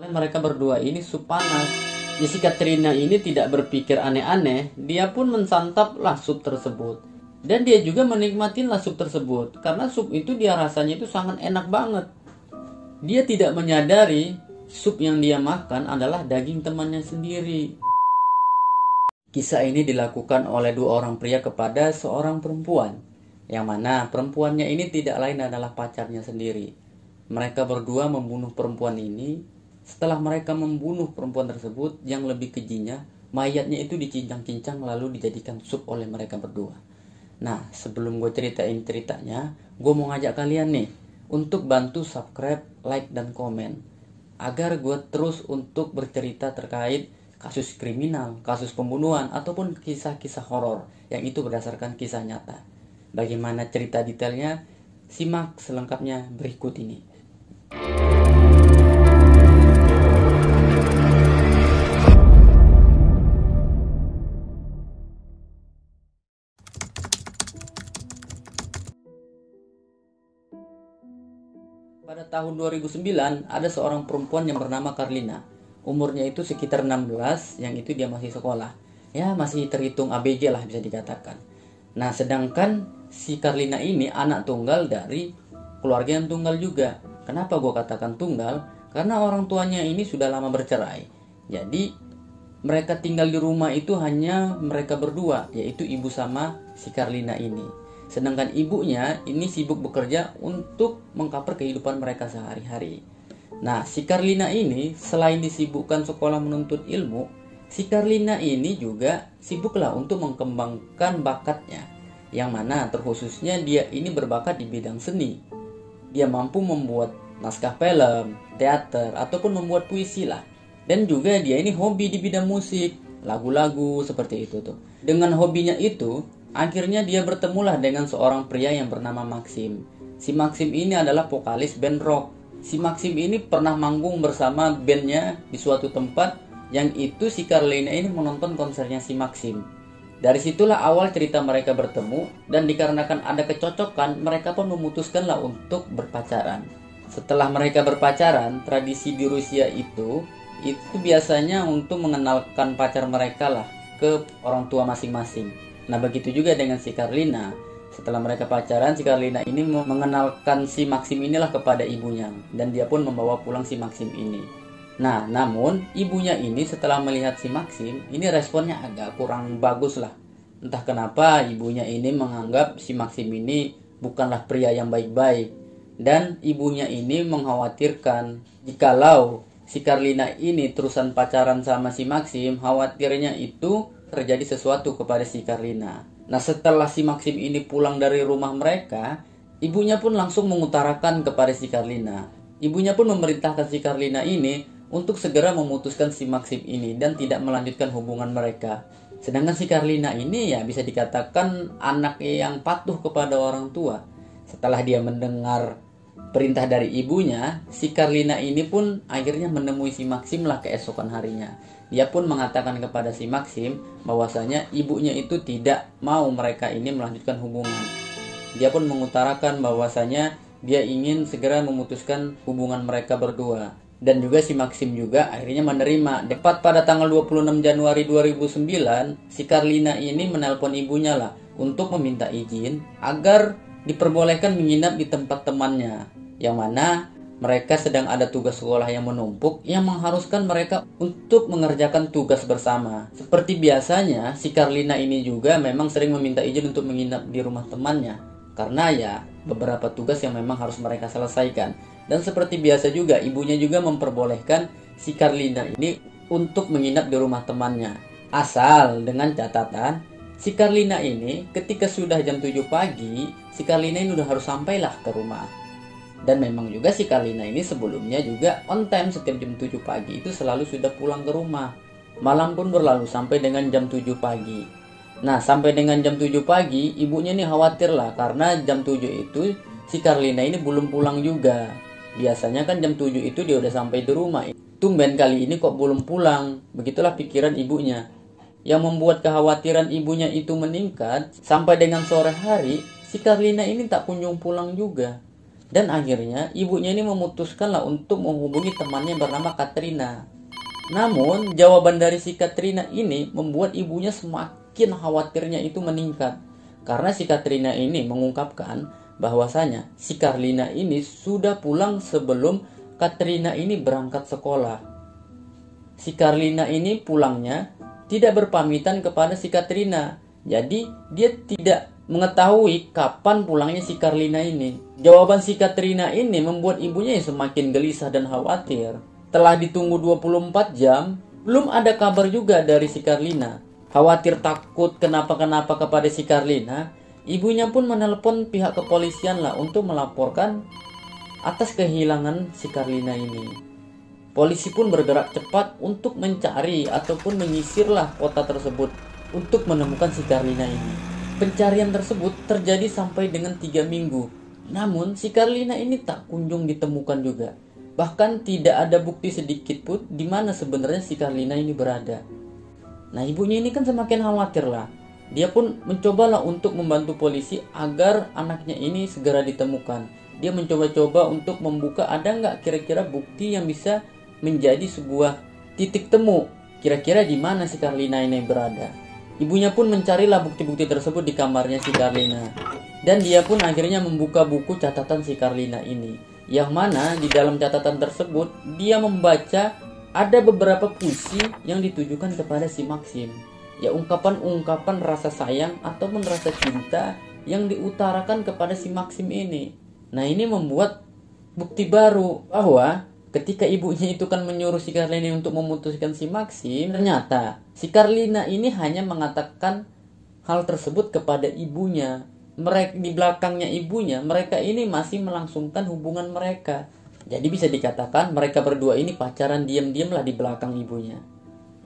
Mereka berdua ini sup panas. Si Katrina ini tidak berpikir aneh-aneh, dia pun mensantaplah sup tersebut. Dan dia juga menikmatilah sup tersebut, karena sup itu dia rasanya itu sangat enak banget. Dia tidak menyadari sup yang dia makan adalah daging temannya sendiri. Kisah ini dilakukan oleh dua orang pria kepada seorang perempuan, yang mana perempuannya ini tidak lain adalah pacarnya sendiri. Mereka berdua membunuh perempuan ini. Setelah mereka membunuh perempuan tersebut, yang lebih kejinya, mayatnya itu dicincang-cincang lalu dijadikan sup oleh mereka berdua. Nah, sebelum gue ceritain ceritanya, gue mau ngajak kalian nih untuk bantu subscribe, like, dan komen, agar gue terus untuk bercerita terkait kasus kriminal, kasus pembunuhan, ataupun kisah-kisah horor yang itu berdasarkan kisah nyata. Bagaimana cerita detailnya? Simak selengkapnya berikut ini. Pada tahun 2009, ada seorang perempuan yang bernama Carlina. Umurnya itu sekitar 16, yang itu dia masih sekolah. Ya, masih terhitung ABG lah bisa dikatakan. Nah, sedangkan si Carlina ini anak tunggal dari keluarga yang tunggal juga. Kenapa gue katakan tunggal? Karena orang tuanya ini sudah lama bercerai. Jadi, mereka tinggal di rumah itu hanya mereka berdua, yaitu ibu sama si Carlina ini. Sedangkan ibunya ini sibuk bekerja untuk mengcover kehidupan mereka sehari-hari. Nah, si Carlina ini selain disibukkan sekolah menuntut ilmu, si Carlina ini juga sibuklah untuk mengembangkan bakatnya. Yang mana terkhususnya dia ini berbakat di bidang seni. Dia mampu membuat naskah film, teater, ataupun membuat puisi lah. Dan juga dia ini hobi di bidang musik, lagu-lagu seperti itu tuh. Dengan hobinya itu, akhirnya dia bertemulah dengan seorang pria yang bernama Maxim. Si Maxim ini adalah vokalis band rock. Si Maxim ini pernah manggung bersama bandnya di suatu tempat, yang itu si Carlina ini menonton konsernya si Maxim. Dari situlah awal cerita mereka bertemu, dan dikarenakan ada kecocokan, mereka pun memutuskanlah untuk berpacaran. Setelah mereka berpacaran, tradisi di Rusia itu biasanya untuk mengenalkan pacar mereka lah ke orang tua masing-masing. Nah, begitu juga dengan si Carlina. Setelah mereka pacaran, si Carlina ini mengenalkan si Maxim inilah kepada ibunya, dan dia pun membawa pulang si Maxim ini. Nah, namun ibunya ini setelah melihat si Maxim, ini responnya agak kurang bagus lah. Entah kenapa ibunya ini menganggap si Maxim ini bukanlah pria yang baik-baik. Dan ibunya ini mengkhawatirkan jikalau si Carlina ini terusan pacaran sama si Maxim, khawatirnya itu terjadi sesuatu kepada si Carlina. Nah, setelah si Maxim ini pulang dari rumah mereka, ibunya pun langsung mengutarakan kepada si Carlina. Ibunya pun memerintahkan si Carlina ini untuk segera memutuskan si Maxim ini dan tidak melanjutkan hubungan mereka. Sedangkan si Carlina ini ya bisa dikatakan anak yang patuh kepada orang tua. Setelah dia mendengar perintah dari ibunya, si Carlina ini pun akhirnya menemui si Maxim lah keesokan harinya. Dia pun mengatakan kepada si Maxim bahwasanya ibunya itu tidak mau mereka ini melanjutkan hubungan. Dia pun mengutarakan bahwasanya dia ingin segera memutuskan hubungan mereka berdua. Dan juga si Maxim juga akhirnya menerima. Tepat pada tanggal 26 Januari 2009, si Carlina ini menelpon ibunya lah untuk meminta izin agar diperbolehkan menginap di tempat temannya, yang mana mereka sedang ada tugas sekolah yang menumpuk yang mengharuskan mereka untuk mengerjakan tugas bersama. Seperti biasanya, si Carlina ini juga memang sering meminta izin untuk menginap di rumah temannya, karena ya beberapa tugas yang memang harus mereka selesaikan. Dan seperti biasa juga, ibunya juga memperbolehkan si Carlina ini untuk menginap di rumah temannya. Asal dengan catatan, si Carlina ini ketika sudah jam 7 pagi, si Carlina ini udah harus sampailah ke rumah. Dan memang juga si Carlina ini sebelumnya juga on time, setiap jam 7 pagi itu selalu sudah pulang ke rumah. Malam pun berlalu sampai dengan jam 7 pagi. Nah, sampai dengan jam 7 pagi, ibunya ini khawatir lah karena jam 7 itu si Carlina ini belum pulang juga. Biasanya kan jam 7 itu dia udah sampai di rumah. Tumben kali ini kok belum pulang. Begitulah pikiran ibunya. Yang membuat kekhawatiran ibunya itu meningkat, sampai dengan sore hari, si Carlina ini tak kunjung pulang juga. Dan akhirnya ibunya ini memutuskanlah untuk menghubungi temannya bernama Katrina. Namun jawaban dari si Katrina ini membuat ibunya semakin khawatirnya itu meningkat. Karena si Katrina ini mengungkapkan bahwasanya si Karlina ini sudah pulang sebelum Katrina ini berangkat sekolah. Si Karlina ini pulangnya tidak berpamitan kepada si Katrina. Jadi dia tidak mengetahui kapan pulangnya si Karlina ini. Jawaban si Katrina ini membuat ibunya semakin gelisah dan khawatir. Telah ditunggu 24 jam, belum ada kabar juga dari si Karlina. Khawatir takut kenapa-kenapa kepada si Karlina, ibunya pun menelpon pihak kepolisian lah untuk melaporkan atas kehilangan si Karlina ini. Polisi pun bergerak cepat untuk mencari ataupun menyisirlah kota tersebut untuk menemukan si Karlina ini. Pencarian tersebut terjadi sampai dengan 3 minggu. Namun si Karlina ini tak kunjung ditemukan juga. Bahkan tidak ada bukti sedikit pun di mana sebenarnya si Karlina ini berada. Nah, ibunya ini kan semakin khawatir lah. Dia pun mencobalah untuk membantu polisi agar anaknya ini segera ditemukan. Dia mencoba-coba untuk membuka ada nggak kira-kira bukti yang bisa menjadi sebuah titik temu kira-kira di mana si Karlina ini berada. Ibunya pun mencarilah bukti-bukti tersebut di kamarnya si Karlina. Dan dia pun akhirnya membuka buku catatan si Karlina ini. Yang mana di dalam catatan tersebut dia membaca ada beberapa puisi yang ditujukan kepada si Maxim. Ya, ungkapan-ungkapan rasa sayang ataupun rasa cinta yang diutarakan kepada si Maxim ini. Nah, ini membuat bukti baru bahwa ketika ibunya itu kan menyuruh si Karlina untuk memutuskan si Maxim, ternyata si Karlina ini hanya mengatakan hal tersebut kepada ibunya. Mereka di belakangnya ibunya, mereka ini masih melangsungkan hubungan mereka. Jadi bisa dikatakan mereka berdua ini pacaran diam-diam lah di belakang ibunya.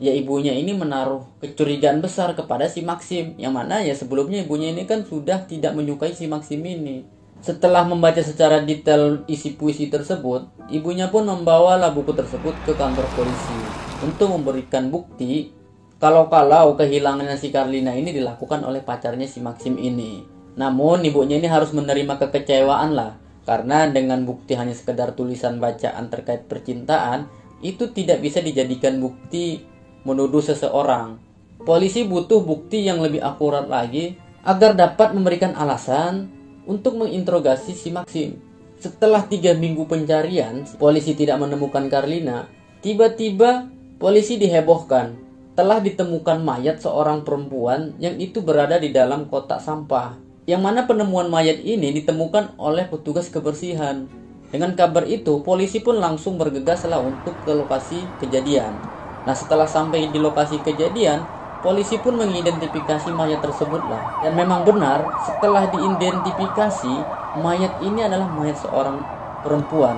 Ya, ibunya ini menaruh kecurigaan besar kepada si Maxim, yang mana ya sebelumnya ibunya ini kan sudah tidak menyukai si Maxim ini. Setelah membaca secara detail isi puisi tersebut, ibunya pun membawalah buku tersebut ke kantor polisi untuk memberikan bukti kalau-kalau kehilangannya si Karlina ini dilakukan oleh pacarnya si Maxim ini. Namun ibunya ini harus menerima kekecewaan lah, karena dengan bukti hanya sekedar tulisan bacaan terkait percintaan itu tidak bisa dijadikan bukti menuduh seseorang. Polisi butuh bukti yang lebih akurat lagi agar dapat memberikan alasan untuk menginterogasi si Maxim. Setelah 3 minggu pencarian, polisi tidak menemukan Karlina. Tiba-tiba polisi dihebohkan. Telah ditemukan mayat seorang perempuan yang itu berada di dalam kotak sampah. Yang mana penemuan mayat ini ditemukan oleh petugas kebersihan. Dengan kabar itu, polisi pun langsung bergegaslah untuk ke lokasi kejadian. Nah, setelah sampai di lokasi kejadian, polisi pun mengidentifikasi mayat tersebut lah. Dan memang benar, setelah diidentifikasi, mayat ini adalah mayat seorang perempuan.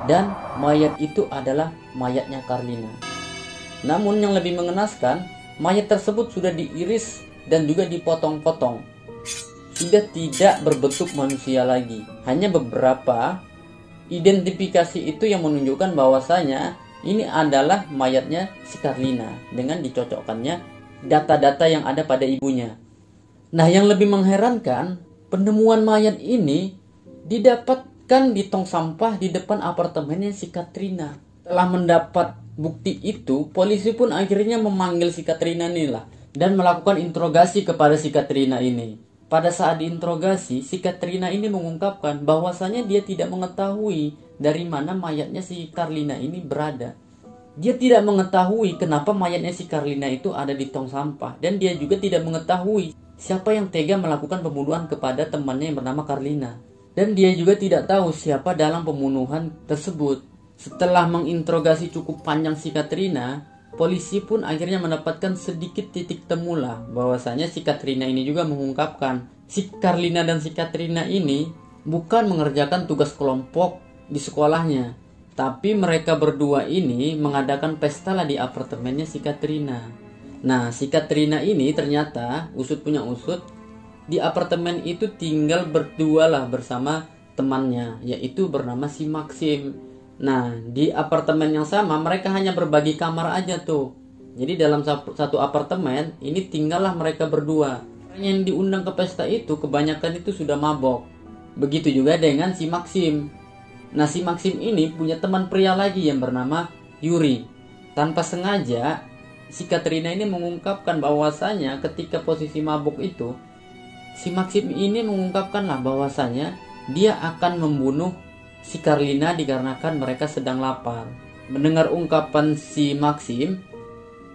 Dan mayat itu adalah mayatnya Karlina. Namun yang lebih mengenaskan, mayat tersebut sudah diiris dan juga dipotong-potong. Sudah tidak berbentuk manusia lagi. Hanya beberapa identifikasi itu yang menunjukkan bahwasanya ini adalah mayatnya si Karlina dengan dicocokkannya data-data yang ada pada ibunya. Nah, yang lebih mengherankan, penemuan mayat ini didapatkan di tong sampah di depan apartemennya si Katrina. Setelah mendapat bukti itu, polisi pun akhirnya memanggil si Katrina ini lah dan melakukan interogasi kepada si Katrina ini. Pada saat diinterogasi, si Katrina ini mengungkapkan bahwasanya dia tidak mengetahui dari mana mayatnya si Karlina ini berada. Dia tidak mengetahui kenapa mayatnya si Karlina itu ada di tong sampah. Dan dia juga tidak mengetahui siapa yang tega melakukan pembunuhan kepada temannya yang bernama Karlina. Dan dia juga tidak tahu siapa dalam pembunuhan tersebut. Setelah menginterogasi cukup panjang si Katrina, polisi pun akhirnya mendapatkan sedikit titik temu lah bahwasanya si Katrina ini juga mengungkapkan si Karlina dan si Katrina ini bukan mengerjakan tugas kelompok di sekolahnya, tapi mereka berdua ini mengadakan pesta lah di apartemennya si Katrina. Nah, si Katrina ini ternyata usut punya usut, di apartemen itu tinggal berdua lah bersama temannya, yaitu bernama si Maxim. Nah, di apartemen yang sama mereka hanya berbagi kamar aja tuh. Jadi dalam satu apartemen ini tinggallah mereka berdua. Yang diundang ke pesta itu kebanyakan itu sudah mabok. Begitu juga dengan si Maxim. Nah, si Maxim ini punya teman pria lagi yang bernama Yuri. Tanpa sengaja, si Katrina ini mengungkapkan bahwasanya ketika posisi mabuk itu, si Maxim ini mengungkapkanlah bahwasanya dia akan membunuh si Karlina dikarenakan mereka sedang lapar. Mendengar ungkapan si Maxim,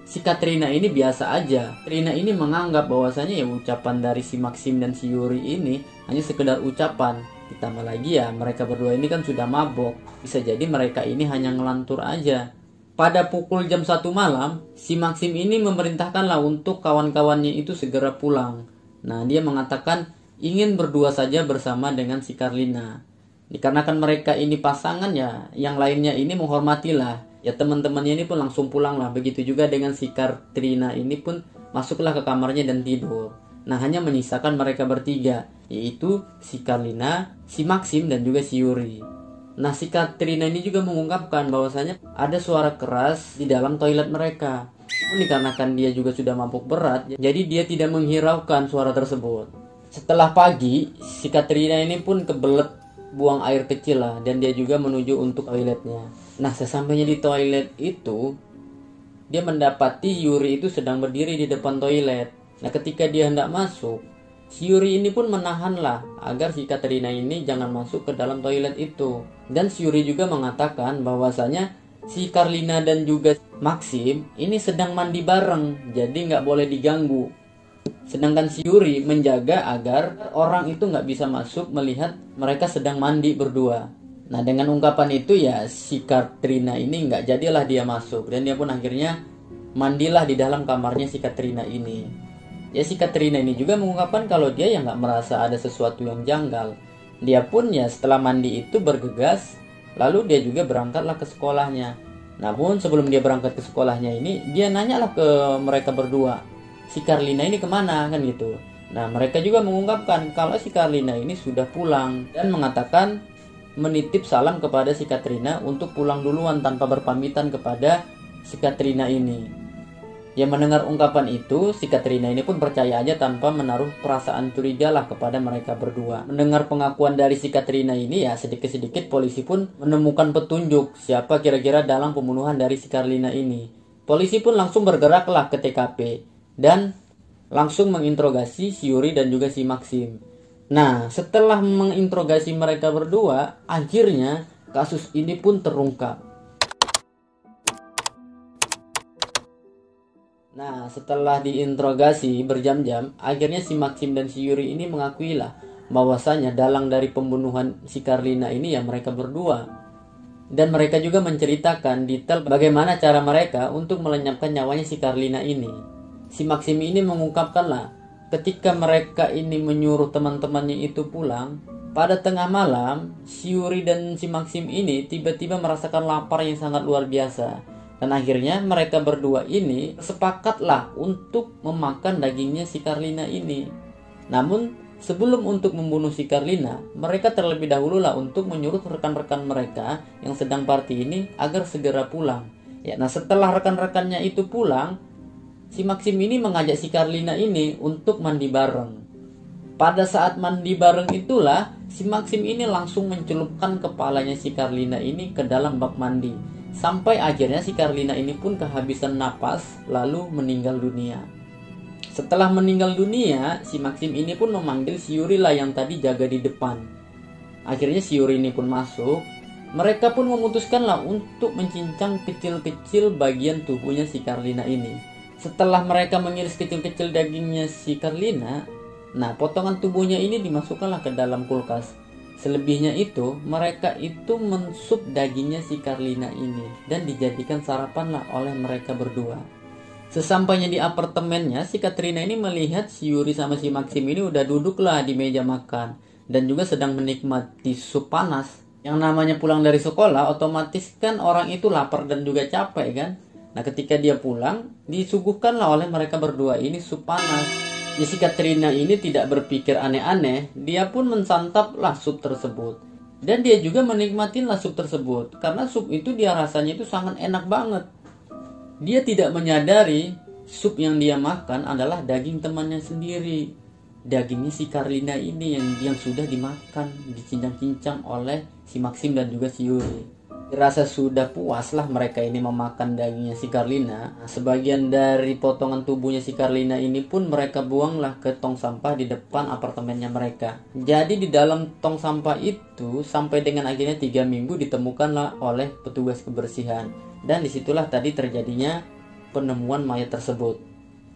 si Katrina ini biasa aja. Katrina ini menganggap bahwasanya ya ucapan dari si Maxim dan si Yuri ini hanya sekedar ucapan. Ditambah lagi ya mereka berdua ini kan sudah mabok. Bisa jadi mereka ini hanya ngelantur aja. Pada pukul jam 1 malam, si Maxim ini memerintahkanlah untuk kawan-kawannya itu segera pulang. Nah, dia mengatakan ingin berdua saja bersama dengan si Karlina. Dikarenakan mereka ini pasangan ya, yang lainnya ini menghormatilah. Ya teman-temannya ini pun langsung pulang lah. Begitu juga dengan si Katrina ini pun masuklah ke kamarnya dan tidur. Nah, hanya menyisakan mereka bertiga, yaitu si Karlina, si Maxim, dan juga si Yuri. Nah, si Katrina ini juga mengungkapkan bahwasanya ada suara keras di dalam toilet mereka. Dikarenakan dia juga sudah mabuk berat, jadi dia tidak menghiraukan suara tersebut. Setelah pagi, si Katrina ini pun kebelet buang air kecil lah, dan dia juga menuju untuk toiletnya. Nah, sesampainya di toilet itu, dia mendapati Yuri itu sedang berdiri di depan toilet. Nah, ketika dia hendak masuk, si Yuri ini pun menahanlah agar si Katrina ini jangan masuk ke dalam toilet itu. Dan si Yuri juga mengatakan bahwasanya si Karlina dan juga Maxim ini sedang mandi bareng, jadi nggak boleh diganggu. Sedangkan si Yuri menjaga agar orang itu nggak bisa masuk melihat mereka sedang mandi berdua. Nah, dengan ungkapan itu ya si Katrina ini nggak jadilah dia masuk, dan dia pun akhirnya mandilah di dalam kamarnya si Katrina ini. Ya si Katrina ini juga mengungkapkan kalau dia ya nggak merasa ada sesuatu yang janggal. Dia pun ya setelah mandi itu bergegas, lalu dia juga berangkatlah ke sekolahnya. Namun sebelum dia berangkat ke sekolahnya ini, dia nanyalah ke mereka berdua, si Karlina ini kemana kan gitu. Nah, mereka juga mengungkapkan kalau si Karlina ini sudah pulang dan mengatakan menitip salam kepada si Katrina untuk pulang duluan tanpa berpamitan kepada si Katrina ini. Yang mendengar ungkapan itu, si Katrina ini pun percaya aja tanpa menaruh perasaan curiga lah kepada mereka berdua. Mendengar pengakuan dari si Katrina ini ya sedikit-sedikit polisi pun menemukan petunjuk siapa kira-kira dalam pembunuhan dari si Karlina ini. Polisi pun langsung bergeraklah ke TKP dan langsung menginterogasi si Yuri dan juga si Maxim. Nah, setelah menginterogasi mereka berdua, akhirnya kasus ini pun terungkap. Nah, setelah diinterogasi berjam-jam, akhirnya si Maxim dan si Yuri ini mengakuilah bahwasanya dalang dari pembunuhan si Karlina ini ya mereka berdua. Dan mereka juga menceritakan detail bagaimana cara mereka untuk melenyapkan nyawanya si Karlina ini. Si Maxim ini mengungkapkanlah ketika mereka ini menyuruh teman-temannya itu pulang, pada tengah malam, si Yuri dan si Maxim ini tiba-tiba merasakan lapar yang sangat luar biasa. Dan akhirnya mereka berdua ini sepakatlah untuk memakan dagingnya si Karlina ini. Namun sebelum untuk membunuh si Karlina, mereka terlebih dahulu lah untuk menyuruh rekan-rekan mereka yang sedang party ini agar segera pulang. Ya, nah setelah rekan-rekannya itu pulang, si Maxim ini mengajak si Karlina ini untuk mandi bareng. Pada saat mandi bareng itulah si Maxim ini langsung mencelupkan kepalanya si Karlina ini ke dalam bak mandi. Sampai akhirnya si Karlina ini pun kehabisan napas lalu meninggal dunia. Setelah meninggal dunia, si Maxim ini pun memanggil si Yuri lah yang tadi jaga di depan. Akhirnya si Yuri ini pun masuk. Mereka pun memutuskanlah untuk mencincang kecil-kecil bagian tubuhnya si Karlina ini. Setelah mereka mengiris kecil-kecil dagingnya si Karlina, nah potongan tubuhnya ini dimasukkanlah ke dalam kulkas. Selebihnya itu, mereka itu mensup dagingnya si Karlina ini dan dijadikan sarapan lah oleh mereka berdua. Sesampainya di apartemennya, si Katrina ini melihat si Yuri sama si Maxim ini udah duduk lah di meja makan dan juga sedang menikmati sup panas. Yang namanya pulang dari sekolah, otomatis kan orang itu lapar dan juga capek kan. Nah, ketika dia pulang, disuguhkanlah oleh mereka berdua ini sup panas. Si Katrina ini tidak berpikir aneh-aneh, dia pun mensantaplah sup tersebut. Dan dia juga menikmatilah sup tersebut, karena sup itu dia rasanya itu sangat enak banget. Dia tidak menyadari sup yang dia makan adalah daging temannya sendiri. dagingnya si Karlina ini yang sudah dimakan, dicincang-cincang oleh si Maxim dan juga si Yuri. Dirasa sudah puas lah mereka ini memakan dagingnya si Karlina. Sebagian dari potongan tubuhnya si Karlina ini pun mereka buanglah ke tong sampah di depan apartemennya mereka. Jadi di dalam tong sampah itu sampai dengan akhirnya 3 minggu ditemukanlah oleh petugas kebersihan. Dan disitulah tadi terjadinya penemuan mayat tersebut.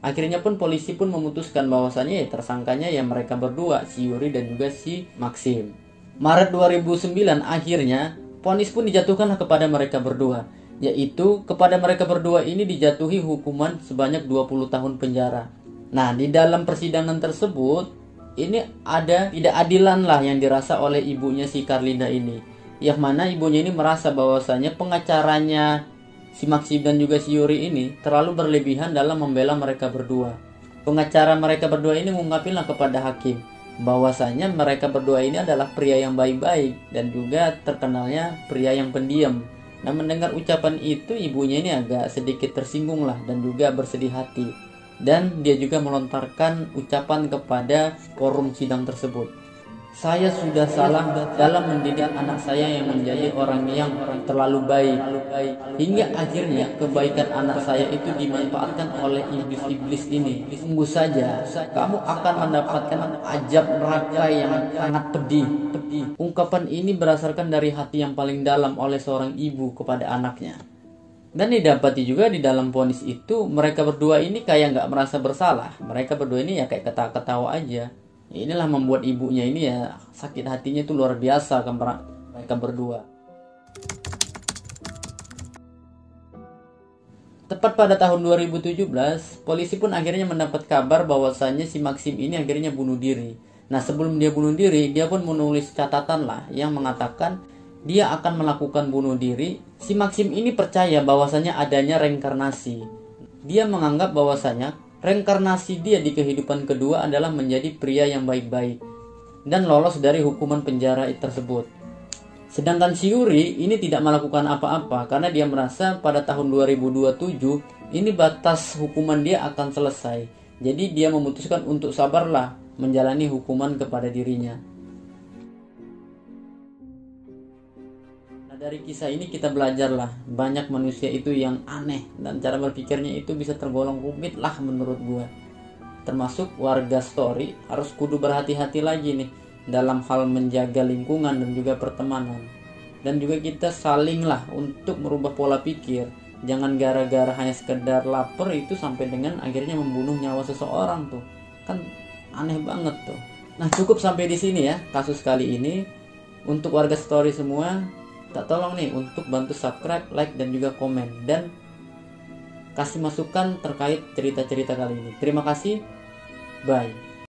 Akhirnya pun polisi pun memutuskan bahwasannya tersangkanya ya mereka berdua, si Yuri dan juga si Maxim. Maret 2009 akhirnya vonis pun dijatuhkan kepada mereka berdua, yaitu kepada mereka berdua ini dijatuhi hukuman sebanyak 20 tahun penjara. Nah, di dalam persidangan tersebut ini ada tidak adilan lah yang dirasa oleh ibunya si Karlina ini, yang mana ibunya ini merasa bahwasanya pengacaranya si Maxim dan juga si Yuri ini terlalu berlebihan dalam membela mereka berdua. Pengacara mereka berdua ini mengungkapkanlah kepada hakim bahwasanya mereka berdua ini adalah pria yang baik-baik dan juga terkenalnya pria yang pendiam. Nah, mendengar ucapan itu ibunya ini agak sedikit tersinggung lah dan juga bersedih hati. Dan dia juga melontarkan ucapan kepada forum sidang tersebut. Saya sudah salah dalam mendidik anak saya yang menjadi orang yang terlalu baik. Hingga akhirnya kebaikan anak saya itu dimanfaatkan oleh iblis-iblis ini. Sungguh saja, kamu akan mendapatkan azab neraka yang sangat pedih. Ungkapan ini berdasarkan dari hati yang paling dalam oleh seorang ibu kepada anaknya. Dan didapati juga di dalam vonis itu mereka berdua ini kayak nggak merasa bersalah. Mereka berdua ini ya kayak ketawa-ketawa aja. Inilah membuat ibunya ini ya sakit hatinya itu luar biasa ke mereka berdua. Tepat pada tahun 2017, polisi pun akhirnya mendapat kabar bahwasannya si Maxim ini akhirnya bunuh diri. Nah, sebelum dia bunuh diri, dia pun menulis catatan lah yang mengatakan dia akan melakukan bunuh diri. Si Maxim ini percaya bahwasannya adanya reinkarnasi. Dia menganggap bahwasannya reinkarnasi dia di kehidupan kedua adalah menjadi pria yang baik-baik dan lolos dari hukuman penjara tersebut. Sedangkan si Yuri ini tidak melakukan apa-apa karena dia merasa pada tahun 2027 ini batas hukuman dia akan selesai. Jadi dia memutuskan untuk sabarlah menjalani hukuman kepada dirinya. Dari kisah ini kita belajarlah banyak manusia itu yang aneh dan cara berpikirnya itu bisa tergolong rumit lah menurut gue. Termasuk warga story harus kudu berhati-hati lagi nih dalam hal menjaga lingkungan dan juga pertemanan. Dan juga kita saling lah untuk merubah pola pikir. Jangan gara-gara hanya sekedar lapar itu sampai dengan akhirnya membunuh nyawa seseorang tuh. Kan aneh banget tuh. Nah, cukup sampai di sini ya kasus kali ini. Untuk warga story semua, tak tolong nih untuk bantu subscribe, like, dan juga komen. Dan kasih masukan terkait cerita-cerita kali ini. Terima kasih. Bye.